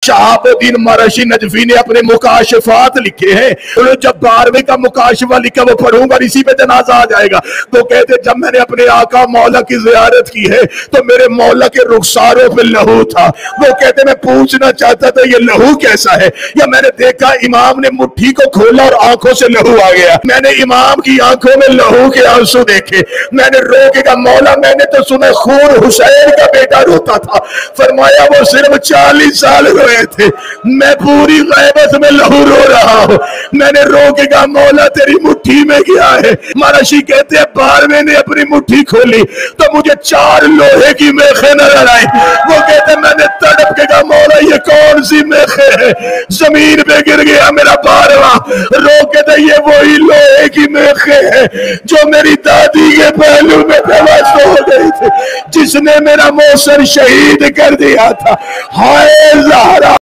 शहाबुद्दीन मरशी नजफी ने अपने मुकाशफात लिखे हैं, जब 12वें का मुकाशफा लिखा वो पढ़ूंगा, इसी पे जनाजा आ जाएगा। तो कहते जब मैंने अपने आका मौला की जियारत की है तो मेरे मौला के रुखसारों पे लहू था। वो कहते मैं पूछना चाहता था ये लहू कैसा है, या मैंने देखा इमाम ने मुट्ठी को खोला और आंखों से लहू आ गया। मैंने इमाम की आंखों में लहू के आंसू देखे, मैंने रोके का मौला मैंने तो सुना खून हुसैन का बेटा रोता था। फरमाया वो सिर्फ 40 साल रोए थे, मैं पूरी गैबत में लहू रो रहा हूं। मैंने रोके का मौला तेरी मुट्ठी में क्या है। मरशी कहते हैं 12वें ने अपनी मुट्ठी खोली तो मुझे 4 लोहे की मेखें नजर आई। वो कहते मैंने तड़प के कहा मौला ये कौन सी मेखें है, जमीन पे गिर गया मेरा 12वां। रोके तो ये वही लोहे की मेखें है जो मेरी दादी के पहलू में बेबस हो गई थी, जिसने मेरा मौसर शहीद कर दिया था। हाय ज़हरा।